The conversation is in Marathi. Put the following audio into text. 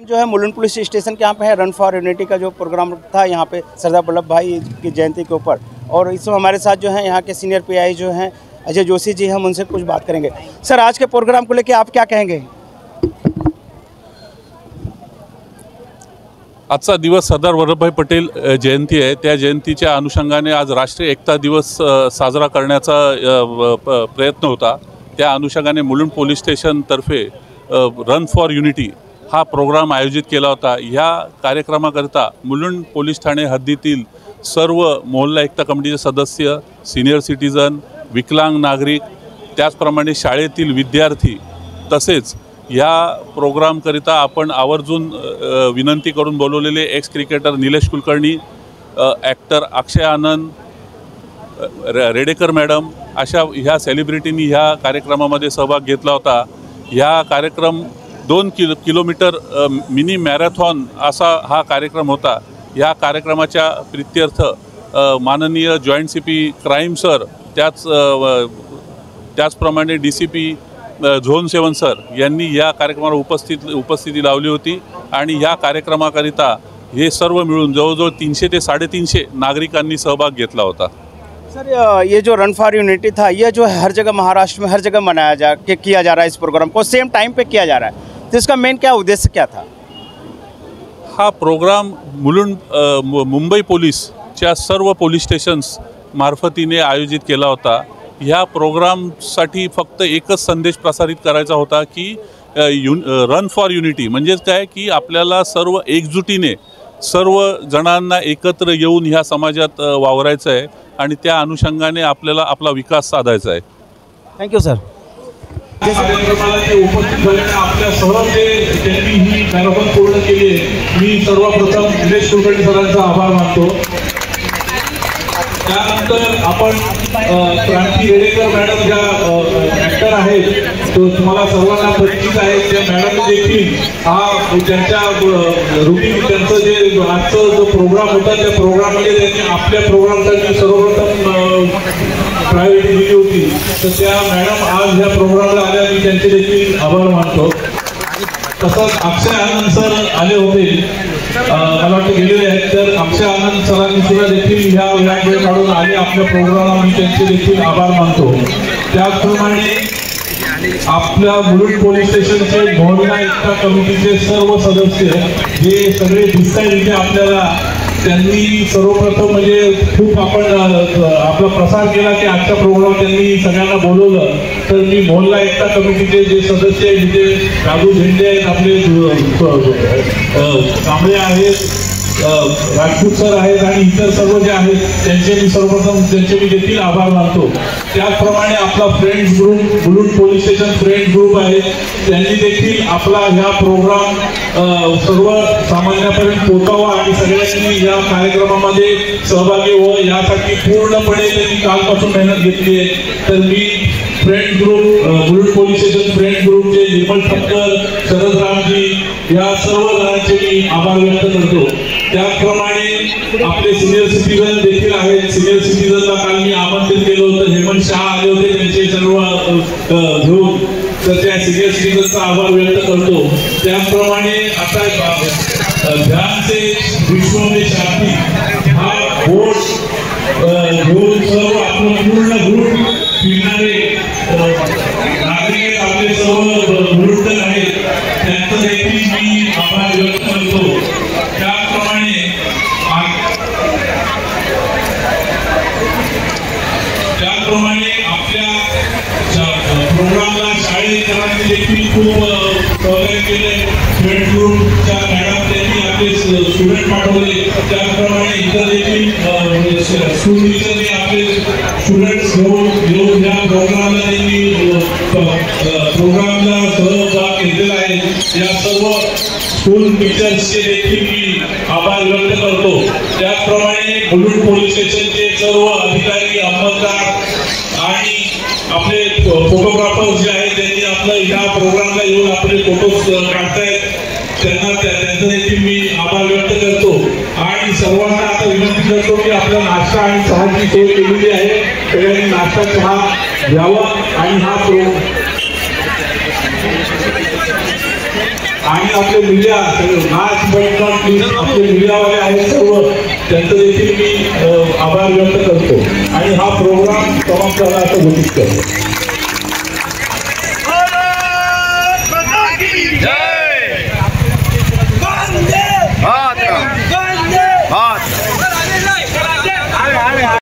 जो है मुलुंड पुलिस स्टेशन के यहाँ पे है रन फॉर यूनिटी का जो प्रोग्राम था यहाँ पे सरदार वल्लभ भाई की जयंती के ऊपर। और इस समय हमारे साथ जो है यहाँ के सीनियर पीआई जो हैं अजय जोशी जी, हम उनसे कुछ बात करेंगे। सर, आज के प्रोग्राम को लेकर आप क्या कहेंगे? आजचा दिवस सरदार वल्लभभाई पटेल जयंती आहे। त्या जयंतीच्या अनुषंगाने आज राष्ट्रीय एकता दिवस साजरा करण्याचा प्रयत्न होता। त्या अनुषंगाने मुलुंड पोलीस स्टेशनतर्फे रन फॉर युनिटी हा प्रोग्राम आयोजित केला होता। ह्या कार्यक्रमाकरिता मुलुंड पोलीस ठाणे हद्दीतील सर्व मोहल्ला एकता कमिटीचे सदस्य, सीनियर सिटीजन, विकलांग नागरिक, त्याचप्रमाणे शाळेतील विद्यार्थी तसेच या प्रोग्रामकरिता आपण आवर्जून विनंती करून बोलवलेले ex cricketer Nilesh Kulkarni, actor Akshay Anand, Redekar madam अशा ह्या सेलिब्रिटींनी ह्या कार्यक्रमामध्ये सहभाग घेतला होता। ह्या कार्यक्रम 2 किलोमीटर मिनी मॅरेथॉन असा हा कार्यक्रम होता। या कार्यक्रमाच्या प्रीत्यर्थ माननीय जॉईंट सीपी क्राईम सर, त्याचप्रमाणे DCP झोन 7 सर यांनी या कार्यक्रमाला उपस्थिती लावली होती। आणि या कार्यक्रमाकरिता हे सर्व मिळून जवळजवळ 300 ते 350 नागरिकांनी सहभाग घेतला होता। सर, ये जो रन फॉर यूनिटी था, ये जो हर जगह महाराष्ट्र में हर जगह किया जा रहा है, इस प्रोग्राम को सेम टाइम पे किया जा रहा है, तो इसका मेन क्या उद्देश्य क्या था? हा प्रोग्राम मुंबई पोलीसच्या सर्व पोलीस स्टेशन्स मार्फतीने आयोजित केला होता। ह्या प्रोग्रामसाठी फक्त एकच संदेश प्रसारित करायचा होता की रन फॉर युनिटी म्हणजे काय की आपल्याला सर्व एकजुटीने सर्व जणांना एकत्र येऊन ह्या समाजात वावरायचं आहे आणि त्या अनुषंगाने आपल्याला आपला विकास साधायचा आहे। Thank you sir. उपस्थित झालेल्या आपल्या सहज त्यांनी ही मॅरेथॉन पूर्ण केली आहे। मी सर्वप्रथम निलेश कुलकर्णी सरांचा आभार मानतो। त्यानंतर आपण क्रांती रेडेकर मॅडम ज्या ॲक्टर आहेत, तो तुम्हाला सर्वांना परिचित आहे। त्या मॅडम देखील हा त्यांच्या रुटीन त्यांचं जे आजचा जो प्रोग्राम होता त्या प्रोग्राममध्ये त्यांनी आपल्या प्रोग्रामसाठी सर्वप्रथम प्रायोरिटी दिली होती। तर त्या मॅडम आज ह्या प्रोग्रामला आल्या, मी त्यांचे देखील आभार मानतो। तसंच अक्षय आनंद सर आले होते, मला वाटतं गेलेले आहेत, तर अक्षय आनंद सरांनी सुद्धा देखील ह्या वेळ काढून आले आपल्या प्रोग्रामला, मी त्यांचे देखील आभार मानतो। त्याचप्रमाणे आपल्या मुलुंड पोलीस स्टेशनचे मोहल्ला एकता कमिटीचे सर्व सदस्य जे सगळे दिसतात इथे आपल्याला, त्यांनी सर्वप्रथम म्हणजे खूप आपण आपला प्रसार केला की आजच्या प्रोग्राम त्यांनी सगळ्यांना बोलवलं। तर मी मोहल्ला एकता कमिटीचे जे सदस्य आहेत, जिथे राजू झेंडे आहेत, आपले कांबळे आहेत, राजपूत सर आहेत आणि इतर सर्व जे आहेत त्यांचे मी सर्वप्रथम मी देखील आभार मानतो। त्याचप्रमाणे आपला friends group, Mulund police station friends group आहे, त्यांनी देखील आपला ह्या प्रोग्राम सर्व सामान्यापर्यंत पोहोचावा आणि सगळ्यांनी या कार्यक्रमामध्ये सहभागी व्हावं यासाठी पूर्णपणे त्यांनी कालपासून मेहनत घेतली आहे। तर मी friend group, Mulund police station friend ग्रुपचे निर्मल ठक्कर, शरद रामजी या सर्व जणांचे मी आभार व्यक्त करतो। त्याचप्रमाणे आपले सिनियर सिटीजन देखील आहेत। सिनियर सिटीजनला काल मी आमंत्रित केलं होतं, हेमंत शाह आले होते त्यांचे सर्व घेऊन, तर त्या सिनियर सिटीजनचा आभार व्यक्त करतो। त्याचप्रमाणे आता ध्यानचे विश्व में शांती हा बोर्ड घेऊन सर्व आपलं पूर्ण ग्रुप फिरणारे नागरिक आपले सर्व मुलुंडकर आहेत, त्यांचं देखील मी आभार व्यक्त करतो। त्याचप्रमाणे आपल्या प्रोग्रामला शाळेकरांनी देखील खूप सहकार्य केले। फ्रेंड ग्रुपच्या मॅडम त्यांनी आपले स्टुडंट पाठवले, त्याचप्रमाणे इतर देखील स्कूल टीचरने आपले स्टुडंट्स घेऊन या प्रोग्रामला त्यांनी प्रोग्रामला सहभाग घेतलेला आहे। या सर्व स्कूल टीचर्सचे देखील मी आभार व्यक्त करतो। त्याचप्रमाणे मुलुंड पोलीस स्टेशनचे सर्व अधिकारी, अंमलदार आणि आपले फोटोग्राफर्स जे आहेत त्यांनी आपलं या प्रोग्रामला येऊन आपले फोटोज काढतायत, त्यांचं देखील मी आभार व्यक्त करतो। आणि सर्वांना आता विनंती करतो की आपला नाश्ता आणि चहाची सोय केलेली आहे, सगळ्यांनी नाश्ता चहा घ्यावा आणि हा आणि आपले media last but not least आपले मीडियावाले आहेत सर्व, त्यांचं देखील मी आभार व्यक्त करतो आणि हा प्रोग्राम समाप्त झाला असं घोषित करतो.